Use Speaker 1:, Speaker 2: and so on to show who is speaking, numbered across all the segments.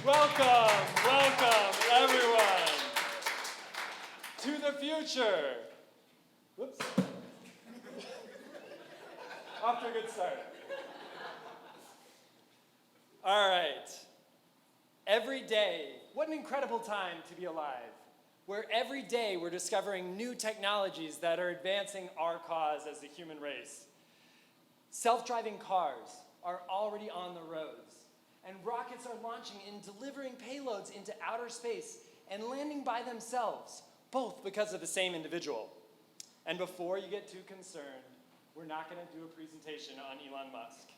Speaker 1: Welcome, everyone, to the future. Whoops. Off to a good start. All right. Every day, what an incredible time to be alive, where every day we're discovering new technologies that are advancing our cause as the human race. Self-driving cars are already on the roads, and rockets are launching and delivering payloads into outer space and landing by themselves, both because of the same individual. And before you get too concerned, we're not going to do a presentation on Elon Musk.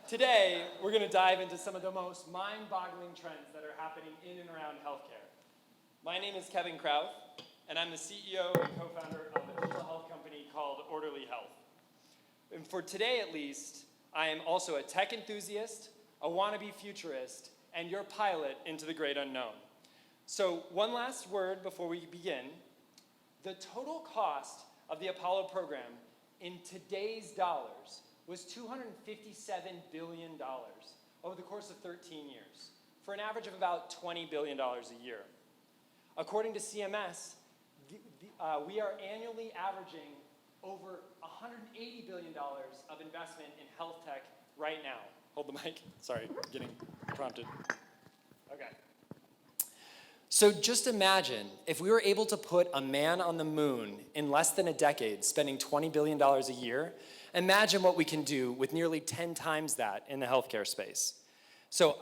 Speaker 1: Today, we're going to dive into some of the most mind-boggling trends that are happening in and around healthcare. My name is Kevin Krauth, and I'm the CEO and co-founder of a digital health company called Orderly Health. And for today, at least, I am also a tech enthusiast, a wannabe futurist, and your pilot into the great unknown. So one last word before we begin. The total cost of the Apollo program in today's dollars was $257 billion over the course of 13 years, for an average of about $20 billion a year. According to CMS, we are annually averaging over $180 billion of investment in health tech right now. Hold the mic. Sorry, getting prompted. Okay. So just imagine if we were able to put a man on the moon in less than a decade, spending $20 billion a year. Imagine what we can do with nearly 10 times that in the healthcare space. So,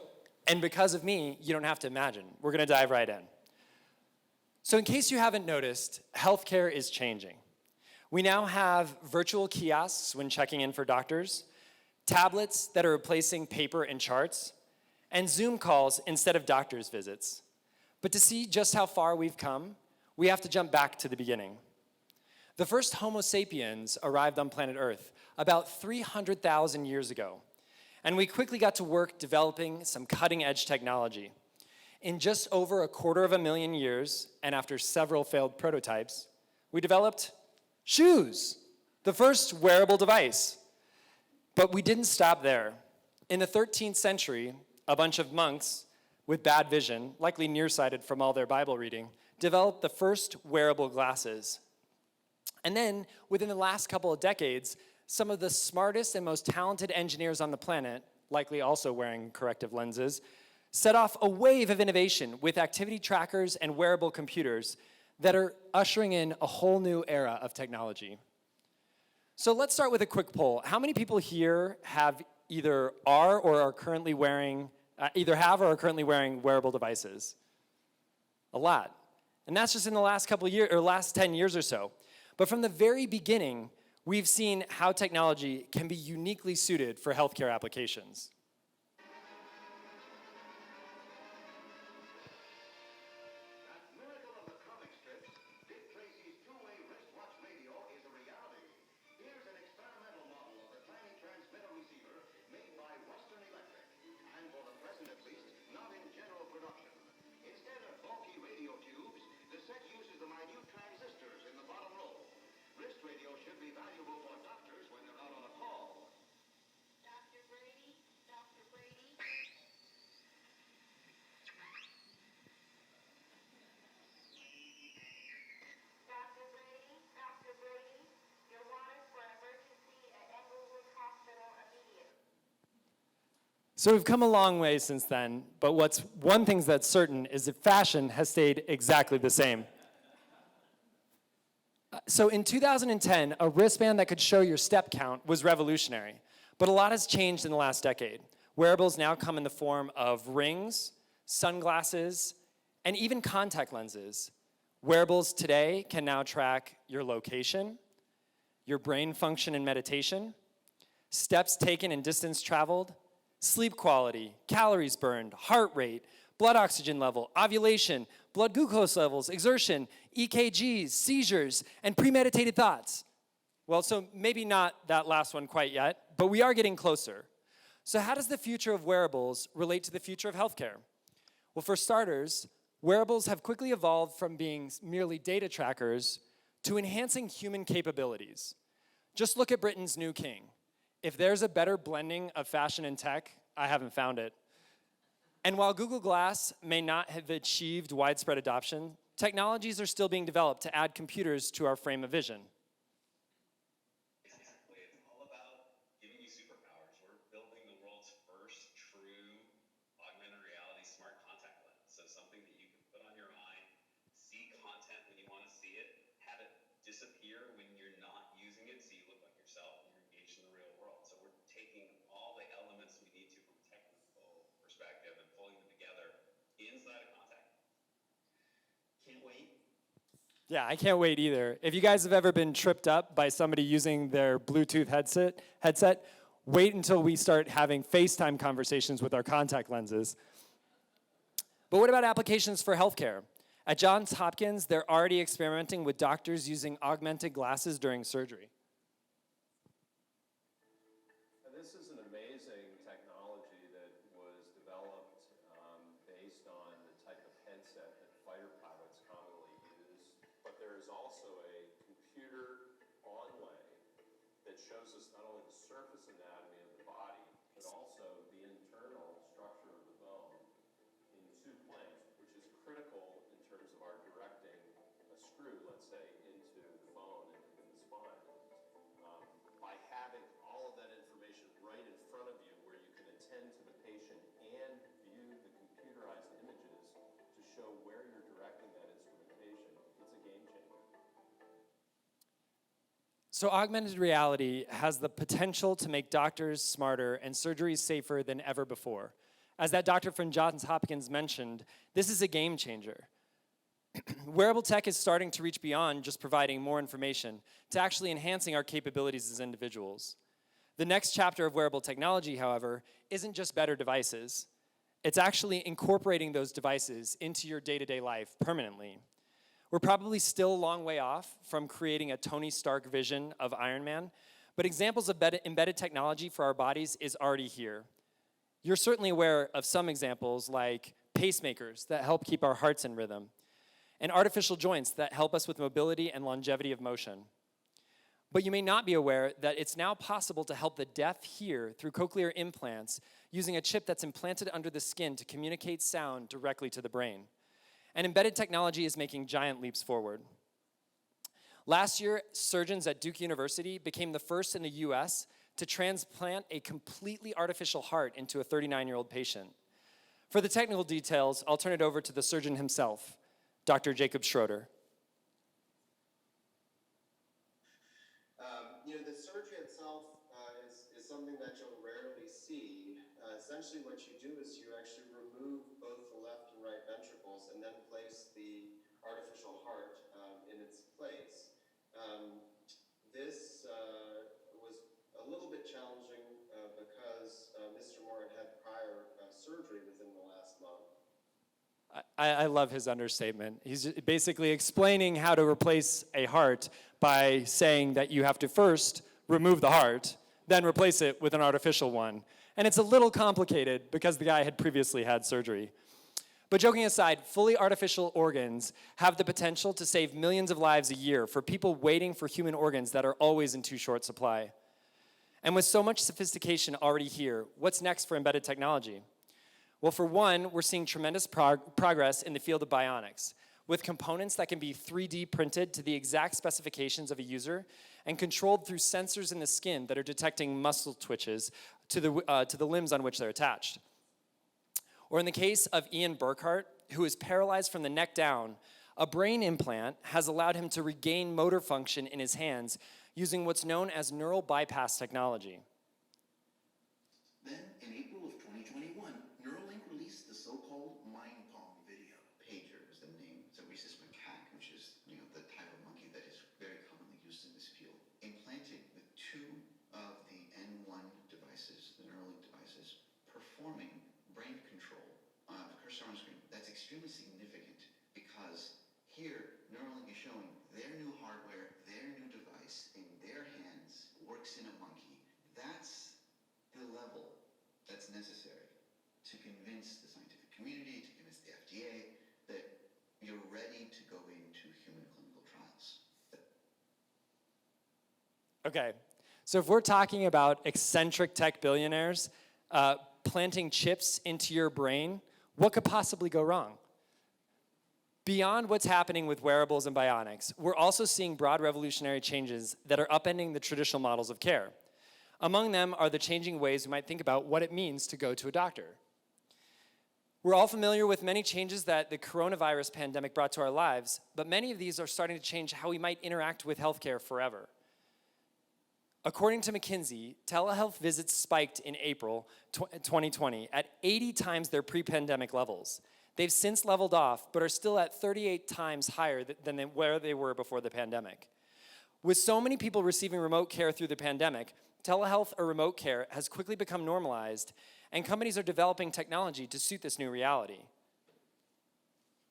Speaker 1: and because of me, you don't have to imagine. We're going to dive right in. So in case you haven't noticed, healthcare is changing. We now have virtual kiosks when checking in for doctors, tablets that are replacing paper and charts, and Zoom calls instead of doctor's visits. But to see just how far we've come, we have to jump back to the beginning. The first Homo sapiens arrived on planet Earth about 300,000 years ago, and we quickly got to work developing some cutting-edge technology. In just over 250,000 years, and after several failed prototypes, we developed shoes, the first wearable device. But we didn't stop there. In the 13th century, a bunch of monks with bad vision, likely nearsighted from all their Bible reading, developed the first wearable glasses. And then, within the last couple of decades, some of the smartest and most talented engineers on the planet, likely also wearing corrective lenses, set off a wave of innovation with activity trackers and wearable computers that are ushering in a whole new era of technology. So let's start with a quick poll. How many people here have either are or are currently wearing, wearable devices? A lot. And that's just in the last couple of years, or last 10 years or so. But from the very beginning, we've seen how technology can be uniquely suited for healthcare applications. So we've come a long way since then, but one thing that's certain is that fashion has stayed exactly the same. So in 2010, a wristband that could show your step count was revolutionary, but a lot has changed in the last decade. Wearables now come in the form of rings, sunglasses, and even contact lenses. Wearables today can now track your location, your brain function in meditation, steps taken and distance traveled, sleep quality, calories burned, heart rate, blood oxygen level, ovulation, blood glucose levels, exertion, EKGs, seizures, and premeditated thoughts. Well, so maybe not that last one quite yet, but we are getting closer. So how does the future of wearables relate to the future of healthcare? Well, for starters, wearables have quickly evolved from being merely data trackers to enhancing human capabilities. Just look at Britain's new king. If there's a better blending of fashion and tech, I haven't found it. And while Google Glass may not have achieved widespread adoption, technologies are still being developed to add computers to our frame of vision.
Speaker 2: Exactly. It's all about giving you superpowers. We're building the world's first true augmented reality smart contact lens. So something that you can put on your eye, see content when you want to see it, have it disappear when you're not using it so you look like yourself and you're engaged in the real world. So we're taking all the elements we need to from a technical perspective and pulling them together inside a contact. Can't wait.
Speaker 1: Yeah, I can't wait either. If you guys have ever been tripped up by somebody using their Bluetooth headset, wait until we start having FaceTime conversations with our contact lenses. But what about applications for healthcare? At Johns Hopkins, they're already experimenting with doctors using augmented glasses during surgery.
Speaker 3: This is an amazing technology that was developed based on the type of headset that fighter pilots commonly use. But there is also a computer onlay that shows us not only the surface anatomy of the body, but also the internal structure of the bone in 2 planes, which is critical in terms of our directing a screw, let's say, into the bone and in the spine. By having all of that information right in front of you where you can attend to the patient and view the computerized images to show where you're directing that instrumentation, it's a game changer.
Speaker 1: So augmented reality has the potential to make doctors smarter and surgeries safer than ever before. As that doctor from Johns Hopkins mentioned, this is a game changer. Wearable tech is starting to reach beyond just providing more information to actually enhancing our capabilities as individuals. The next chapter of wearable technology, however, isn't just better devices. It's actually incorporating those devices into your day-to-day life permanently. We're probably still a long way off from creating a Tony Stark vision of Iron Man, but examples of embedded technology for our bodies is already here. You're certainly aware of some examples like pacemakers that help keep our hearts in rhythm, and artificial joints that help us with mobility and longevity of motion. But you may not be aware that it's now possible to help the deaf hear through cochlear implants using a chip that's implanted under the skin to communicate sound directly to the brain. And embedded technology is making giant leaps forward. Last year, surgeons at Duke University became the first in the US to transplant a completely artificial heart into a 39-year-old patient. For the technical details, I'll turn it over to the surgeon himself, Dr. Jacob Schroeder.
Speaker 4: The surgery itself is something that you'll rarely see. Essentially what you do is you actually remove both the left and right ventricles and then place the artificial heart in its place. This was a little bit challenging because Mr. Moore had prior surgery within the last month.
Speaker 1: I love his understatement. He's basically explaining how to replace a heart by saying that you have to first remove the heart, then replace it with an artificial one. And it's a little complicated because the guy had previously had surgery. But joking aside, fully artificial organs have the potential to save millions of lives a year for people waiting for human organs that are always in too short supply. And with so much sophistication already here, what's next for embedded technology? Well, for one, we're seeing tremendous progress in the field of bionics, with components that can be 3D printed to the exact specifications of a user and controlled through sensors in the skin that are detecting muscle twitches to the limbs on which they're attached. Or in the case of Ian Burkhart, who is paralyzed from the neck down, a brain implant has allowed him to regain motor function in his hands using what's known as neural bypass technology.
Speaker 5: Then, in April of 2021, Neuralink released the so-called Mind Palm video. Pager is the name. It's a rhesus macaque, which is the type of monkey that is very commonly used in this field. Implanted with 2 of the N1 devices, the Neuralink devices, performing brain control. The cursor on the screen. That's extremely significant because here, Neuralink is showing their new hardware, their new device in their hands, works in a monkey. That's the level that's necessary to convince the scientific community, to convince the FDA that you're ready to go into human clinical trials.
Speaker 1: Okay, so if we're talking about eccentric tech billionaires planting chips into your brain, What could possibly go wrong? Beyond what's happening with wearables and bionics, we're also seeing broad revolutionary changes that are upending the traditional models of care. Among them are the changing ways we might think about what it means to go to a doctor. We're all familiar with many changes that the coronavirus pandemic brought to our lives, but many of these are starting to change how we might interact with healthcare forever. According to McKinsey, telehealth visits spiked in April 2020 at 80 times their pre-pandemic levels. They've since leveled off, but are still at 38 times higher than where they were before the pandemic. With so many people receiving remote care through the pandemic, telehealth or remote care has quickly become normalized, and companies are developing technology to suit this new reality.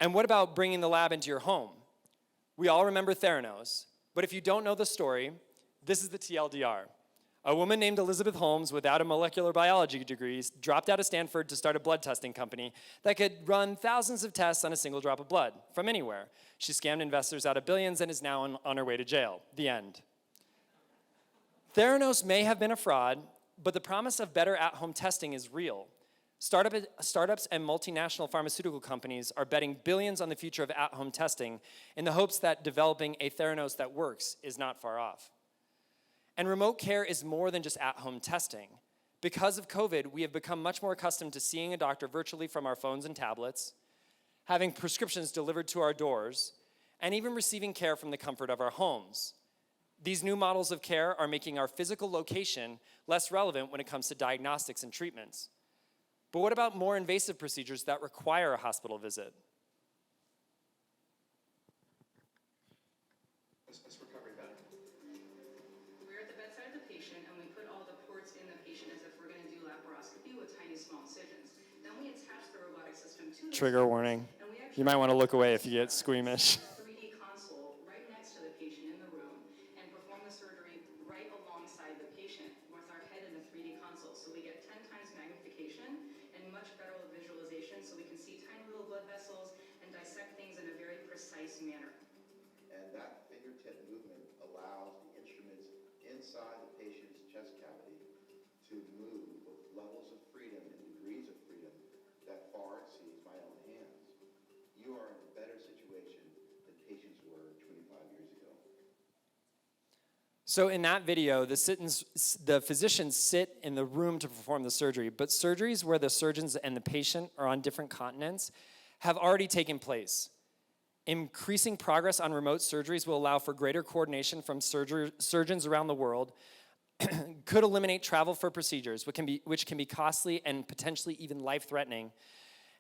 Speaker 1: And what about bringing the lab into your home? We all remember Theranos, but if you don't know the story, this is the TLDR. A woman named Elizabeth Holmes, without a molecular biology degree, dropped out of Stanford to start a blood testing company that could run thousands of tests on a single drop of blood from anywhere. She scammed investors out of billions and is now on her way to jail. The end. Theranos may have been a fraud, but the promise of better at-home testing is real. Startups and multinational pharmaceutical companies are betting billions on the future of at-home testing in the hopes that developing a Theranos that works is not far off. And remote care is more than just at-home testing. Because of COVID, we have become much more accustomed to seeing a doctor virtually from our phones and tablets, having prescriptions delivered to our doors, and even receiving care from the comfort of our homes. These new models of care are making our physical location less relevant when it comes to diagnostics and treatments. But what about more invasive procedures that require a hospital visit?
Speaker 6: We're at the bedside of the patient, and we put all the ports in the patient as if we're going to do laparoscopy with tiny, small incisions. Then we attach the robotic system to the
Speaker 1: Trigger warning. You might want to look away if you get squeamish.
Speaker 6: 3D console right next to the patient in the room and perform the surgery right alongside the patient with our head in the 3D console. So we get 10 times magnification and much better visualization, so we can see tiny little blood vessels and dissect things in a very precise manner.
Speaker 7: And that fingertip movement allows the instruments inside the patient's chest cavity to move with levels of freedom and degrees of freedom that far exceeds my own hands. You are in a better situation than patients were 25 years ago.
Speaker 1: So in that video, the physicians sit in the room to perform the surgery, but surgeries where the surgeons and the patient are on different continents have already taken place. Increasing progress on remote surgeries will allow for greater coordination from surgeons around the world, could eliminate travel for procedures, which can be costly and potentially even life-threatening,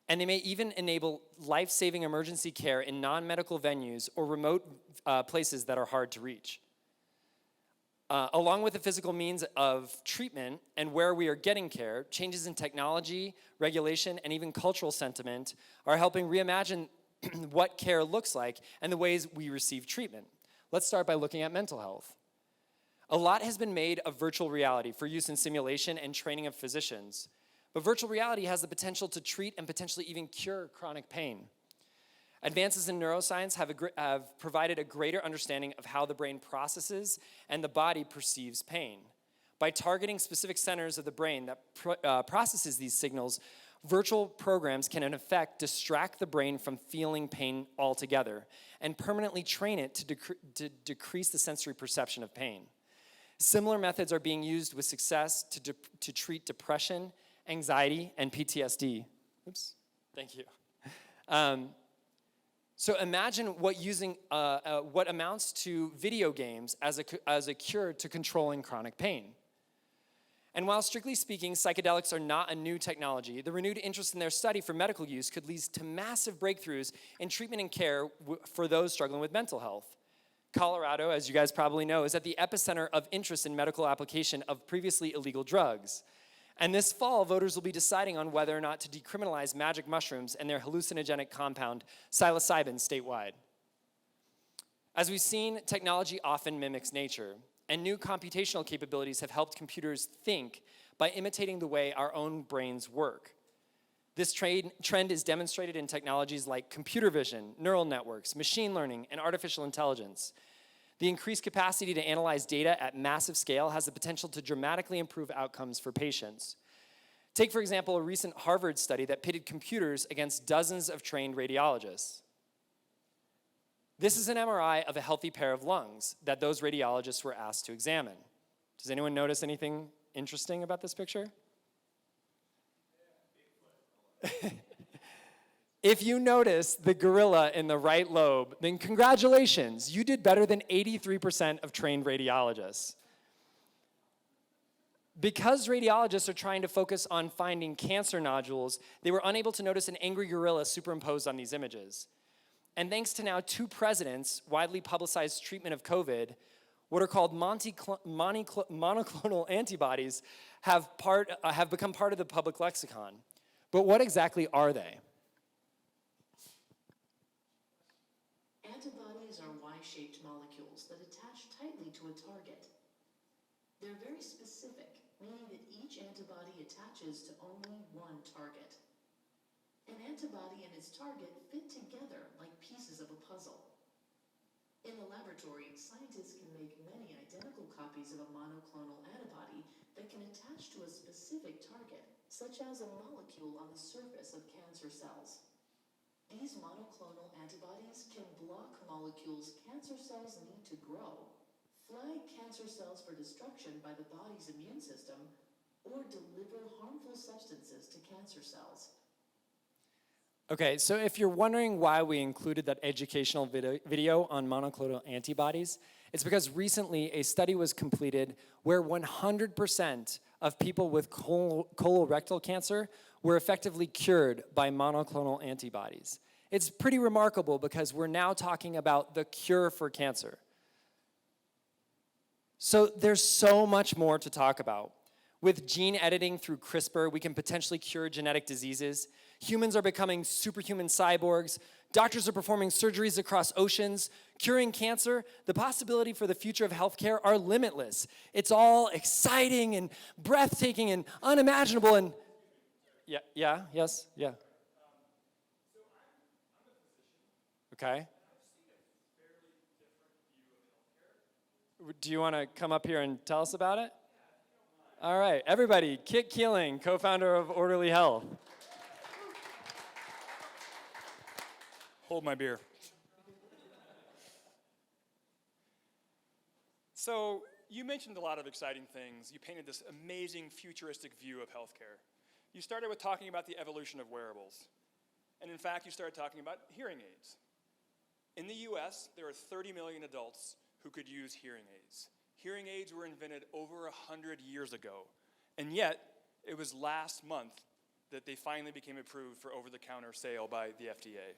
Speaker 1: and they may even enable life-saving emergency care in non-medical venues or remote places that are hard to reach. Along with the physical means of treatment and where we are getting care, changes in technology, regulation, and even cultural sentiment are helping reimagine what care looks like and the ways we receive treatment. Let's start by looking at mental health. A lot has been made of virtual reality for use in simulation and training of physicians, but virtual reality has the potential to treat and potentially even cure chronic pain. Advances in neuroscience have provided a greater understanding of how the brain processes and the body perceives pain. By targeting specific centers of the brain that processes these signals, virtual programs can in effect distract the brain from feeling pain altogether and permanently train it to decrease the sensory perception of pain. Similar methods are being used with success to treat depression, anxiety, and PTSD. Oops, thank you. So imagine what amounts to video games as a cure to controlling chronic pain. And while strictly speaking, psychedelics are not a new technology, the renewed interest in their study for medical use could lead to massive breakthroughs in treatment and care for those struggling with mental health. Colorado, as you guys probably know, is at the epicenter of interest in medical application of previously illegal drugs. And this fall, voters will be deciding on whether or not to decriminalize magic mushrooms and their hallucinogenic compound, psilocybin, statewide. As we've seen, technology often mimics nature, and new computational capabilities have helped computers think by imitating the way our own brains work. This trend is demonstrated in technologies like computer vision, neural networks, machine learning, and artificial intelligence. The increased capacity to analyze data at massive scale has the potential to dramatically improve outcomes for patients. Take, for example, a recent Harvard study that pitted computers against dozens of trained radiologists. This is an MRI of a healthy pair of lungs that those radiologists were asked to examine. Does anyone notice anything interesting about this picture? If you notice the gorilla in the right lobe, then congratulations, you did better than 83% of trained radiologists. Because radiologists are trying to focus on finding cancer nodules, they were unable to notice an angry gorilla superimposed on these images. And thanks to now 2 presidents' widely publicized treatment of COVID, what are called monoclonal antibodies have become part of the public lexicon. But what exactly are they?
Speaker 8: Antibodies are Y-shaped molecules that attach tightly to a target. They're very specific, meaning that each antibody attaches to only one target. An antibody and its target fit together like pieces of a puzzle. In the laboratory, scientists can make many identical copies of a monoclonal antibody that can attach to a specific target, such as a molecule on the surface of cancer cells. These monoclonal antibodies can block molecules cancer cells need to grow, flag cancer cells for destruction by the body's immune system, or deliver harmful substances to cancer cells.
Speaker 1: Okay, so if you're wondering why we included that educational video on monoclonal antibodies, it's because recently a study was completed where 100% of people with colorectal cancer were effectively cured by monoclonal antibodies. It's pretty remarkable because we're now talking about the cure for cancer. So there's so much more to talk about. With gene editing through CRISPR, we can potentially cure genetic diseases. Humans are becoming superhuman cyborgs. Doctors are performing surgeries across oceans, curing cancer. The possibility for the future of healthcare are limitless. It's all exciting and breathtaking and unimaginable and yes. Okay. Do you want to come up here and tell us about it? All right, everybody, Kit Keeling, co-founder of Orderly Health.
Speaker 9: Hold my beer. So you mentioned a lot of exciting things. You painted this amazing futuristic view of healthcare. You started with talking about the evolution of wearables. And in fact, you started talking about hearing aids. In the US, there are 30 million adults who could use hearing aids. Hearing aids were invented over 100 years ago. And yet, it was last month that they finally became approved for over-the-counter sale by the FDA.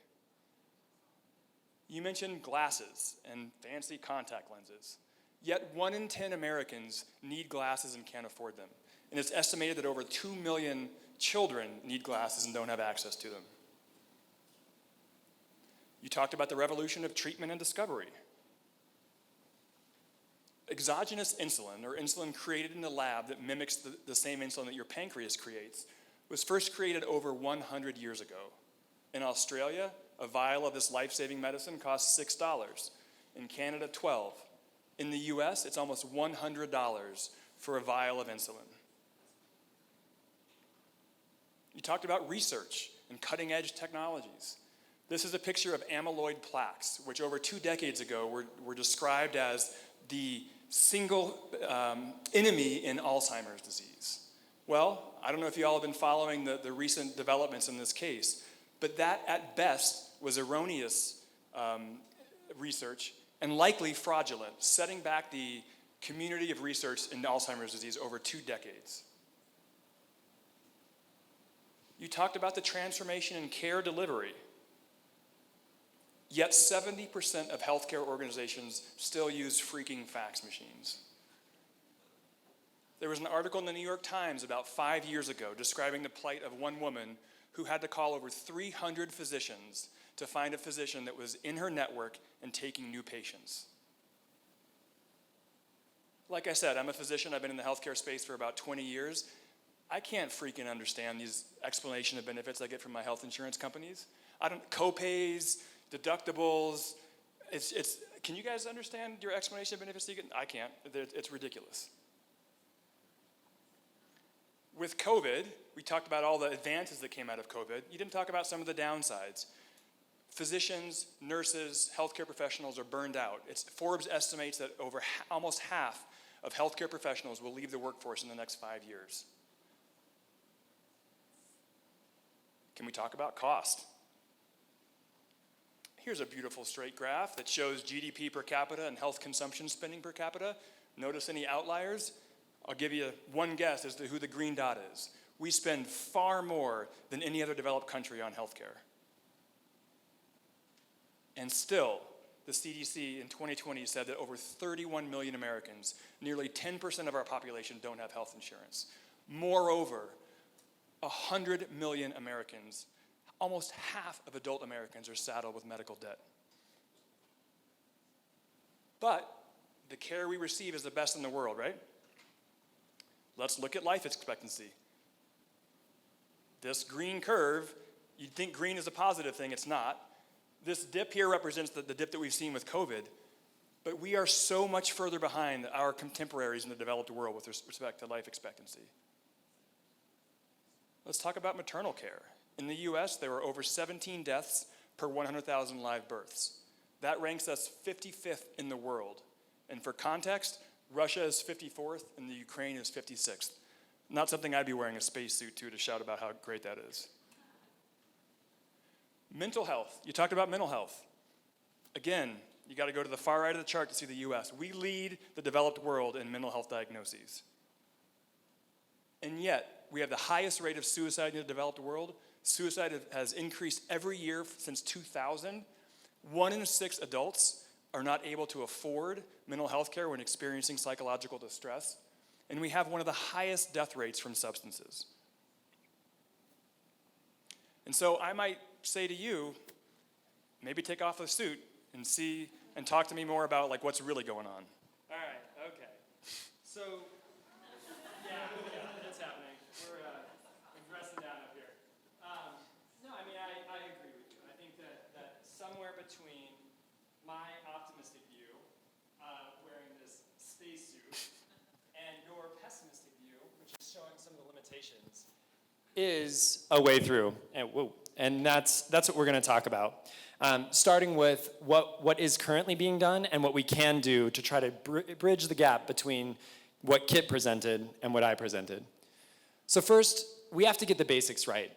Speaker 9: You mentioned glasses and fancy contact lenses. Yet 1 in 10 Americans need glasses and can't afford them. And it's estimated that over 2 million children need glasses and don't have access to them. You talked about the revolution of treatment and discovery. Exogenous insulin, or insulin created in the lab that mimics the same insulin that your pancreas creates, was first created over 100 years ago. In Australia, a vial of this life-saving medicine costs $6. In Canada, $12. In the US, it's almost $100 for a vial of insulin. You talked about research and cutting-edge technologies. This is a picture of amyloid plaques, which over 2 decades ago were described as the single enemy in Alzheimer's disease. Well, I don't know if you all have been following the recent developments in this case, but that at best was erroneous research and likely fraudulent, setting back the community of research in Alzheimer's disease over 2 decades. You talked about the transformation in care delivery. Yet 70% of healthcare organizations still use freaking fax machines. There was an article in the New York Times about 5 years ago describing the plight of one woman who had to call over 300 physicians to find a physician that was in her network and taking new patients. Like I said, I'm a physician. I've been in the healthcare space for about 20 years. I can't freaking understand these explanation of benefits I get from my health insurance companies. Co-pays, deductibles, can you guys understand your explanation of benefits you get? I can't, it's ridiculous. with COVID, we talked about all the advances that came out of COVID. You didn't talk about some of the downsides. Physicians, nurses, healthcare professionals are burned out. Forbes estimates that almost half of healthcare professionals will leave the workforce in the next 5 years. Can we talk about cost? Here's a beautiful straight graph that shows GDP per capita and health consumption spending per capita. Notice any outliers? I'll give you one guess as to who the green dot is. We spend far more than any other developed country on healthcare. And still, the CDC in 2020 said that over 31 million Americans, nearly 10% of our population, don't have health insurance. Moreover, 100 million Americans, almost half of adult Americans, are saddled with medical debt. But the care we receive is the best in the world, right? Let's look at life expectancy. This green curve, you'd think green is a positive thing, it's not. This dip here represents the dip that we've seen with COVID, but we are so much further behind our contemporaries in the developed world with respect to life expectancy. Let's talk about maternal care. In the US, there were over 17 deaths per 100,000 live births. That ranks us 55th in the world. And for context, Russia is 54th and the Ukraine is 56th. Not something I'd be wearing a spacesuit to shout about how great that is. Mental health. You talked about mental health. Again, you got to go to the far right of the chart to see the US. We lead the developed world in mental health diagnoses. And yet, we have the highest rate of suicide in the developed world. Suicide has increased every year since 2000. 1 in 6 adults are not able to afford mental health care when experiencing psychological distress. And we have one of the highest death rates from substances. And so I might say to you, maybe take off the suit and talk to me more about like what's really going on.
Speaker 1: All right, okay. So, yeah, it's happening. We're dressing down up here. No, I mean, I agree with you. I think that somewhere between my optimistic view, wearing this spacesuit, and your pessimistic view, which is showing some of the limitations, is a way through. And that's what we're going to talk about. Starting with what is currently being done and what we can do to try to bridge the gap between what Kit presented and what I presented. So first, we have to get the basics right.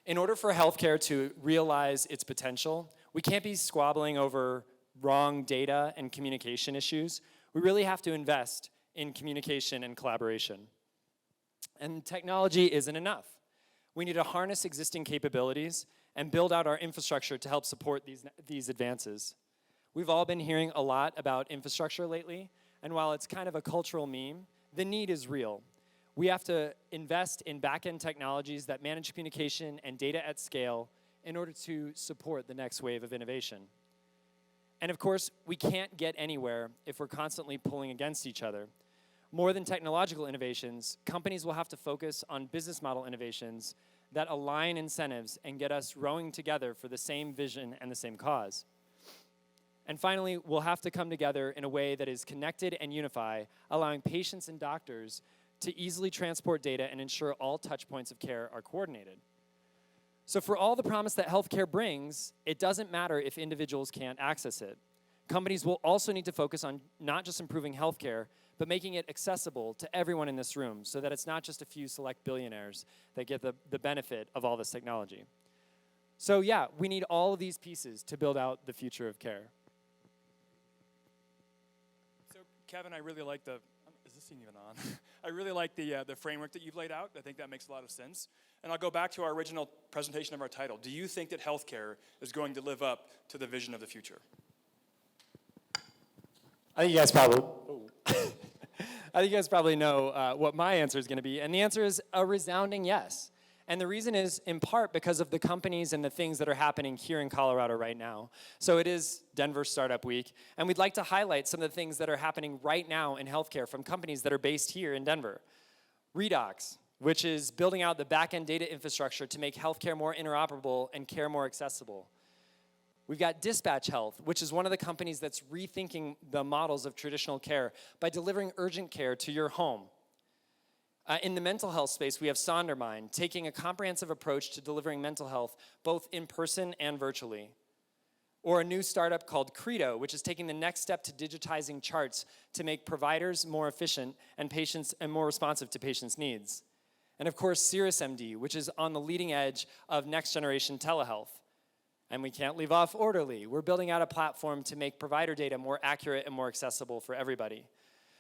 Speaker 1: In order for healthcare to realize its potential, we can't be squabbling over wrong data and communication issues. We really have to invest in communication and collaboration. And technology isn't enough. We need to harness existing capabilities and build out our infrastructure to help support these advances. We've all been hearing a lot about infrastructure lately, and while it's kind of a cultural meme, the need is real. We have to invest in back-end technologies that manage communication and data at scale in order to support the next wave of innovation. And of course, we can't get anywhere if we're constantly pulling against each other. More than technological innovations, companies will have to focus on business model innovations that align incentives and get us rowing together for the same vision and the same cause. And finally, we'll have to come together in a way that is connected and unify, allowing patients and doctors to easily transport data and ensure all touch points of care are coordinated. So for all the promise that healthcare brings, it doesn't matter if individuals can't access it. Companies will also need to focus on not just improving healthcare, but making it accessible to everyone in this room so that it's not just a few select billionaires that get the benefit of all this technology. So yeah, we need all of these pieces to build out the future of care.
Speaker 9: So Kevin, I really like is this thing even on? I really like the framework that you've laid out. I think that makes a lot of sense. And I'll go back to our original presentation of our title. Do you think that healthcare is going to live up to the vision of the future?
Speaker 1: I think you guys probably know what my answer is going to be, and the answer is a resounding yes. And the reason is in part because of the companies and the things that are happening here in Colorado right now. So it is Denver Startup Week, and we'd like to highlight some of the things that are happening right now in healthcare from companies that are based here in Denver. Redox, which is building out the back-end data infrastructure to make healthcare more interoperable and care more accessible. We've got Dispatch Health, which is one of the companies that's rethinking the models of traditional care by delivering urgent care to your home. In the mental health space, we have Sondermind, taking a comprehensive approach to delivering mental health both in person and virtually. Or a new startup called Credo, which is taking the next step to digitizing charts to make providers more efficient and patients and more responsive to patients' needs. And of course, CirrusMD, which is on the leading edge of next generation telehealth. And we can't leave off Orderly. We're building out a platform to make provider data more accurate and more accessible for everybody.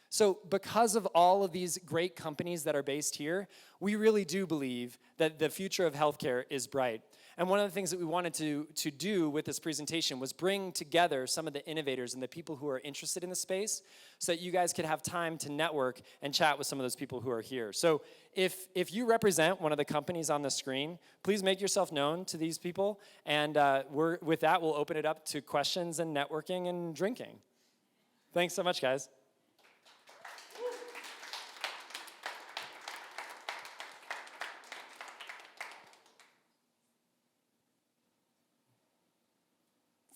Speaker 1: So because of all of these great companies that are based here, we really do believe that the future of healthcare is bright. And one of the things that we wanted to do with this presentation was bring together some of the innovators and the people who are interested in the space so that you guys could have time to network and chat with some of those people who are here. So if you represent one of the companies on the screen, please make yourself known to these people. And with that, we'll open it up to questions and networking and drinking. Thanks so much, guys.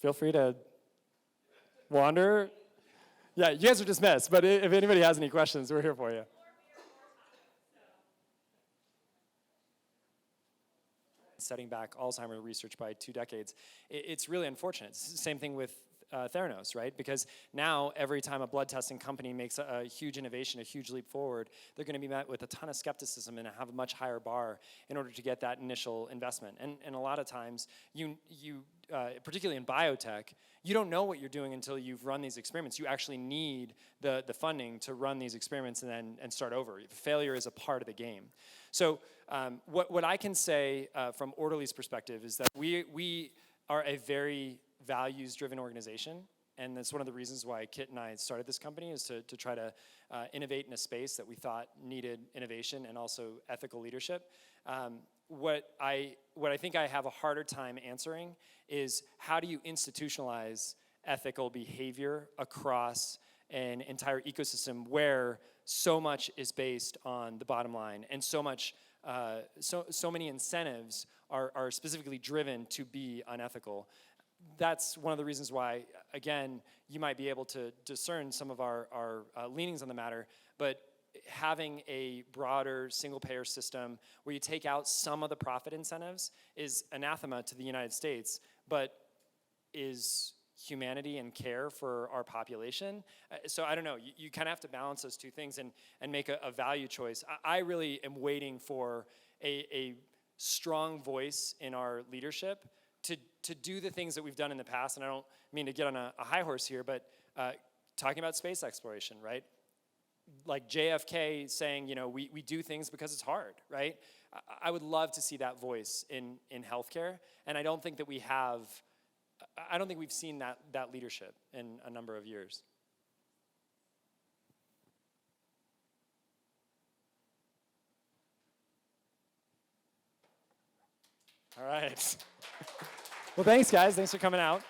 Speaker 1: Feel free to wander. Yeah, you guys are dismissed, but if anybody has any questions, we're here for you. Setting back Alzheimer's research by 2 decades. It's really unfortunate. It's the same thing with Theranos, right? Because now every time a blood testing company makes a huge innovation, a huge leap forward, they're going to be met with a ton of skepticism and have a much higher bar in order to get that initial investment. And a lot of times, particularly in biotech, you don't know what you're doing until you've run these experiments. You actually need the funding to run these experiments and start over. Failure is a part of the game. So what I can say from Orderly's perspective is that we are a very values-driven organization, and that's one of the reasons why Kit and I started this company, is to try to innovate in a space that we thought needed innovation and also ethical leadership. What I think I have a harder time answering is, how do you institutionalize ethical behavior across an entire ecosystem where so much is based on the bottom line and so many incentives are specifically driven to be unethical. That's one of the reasons why, again, you might be able to discern some of our leanings on the matter, but having a broader single-payer system where you take out some of the profit incentives is anathema to the United States, but is humanity and care for our population. So I don't know, you kind of have to balance those two things and make a value choice. I really am waiting for a strong voice in our leadership to do the things that we've done in the past. And I don't mean to get on a high horse here, but talking about space exploration, right? Like JFK saying, we do things because it's hard, right? I would love to see that voice in healthcare, and I don't think we've seen that leadership in a number of years. All right. Well, thanks, guys. Thanks for coming out.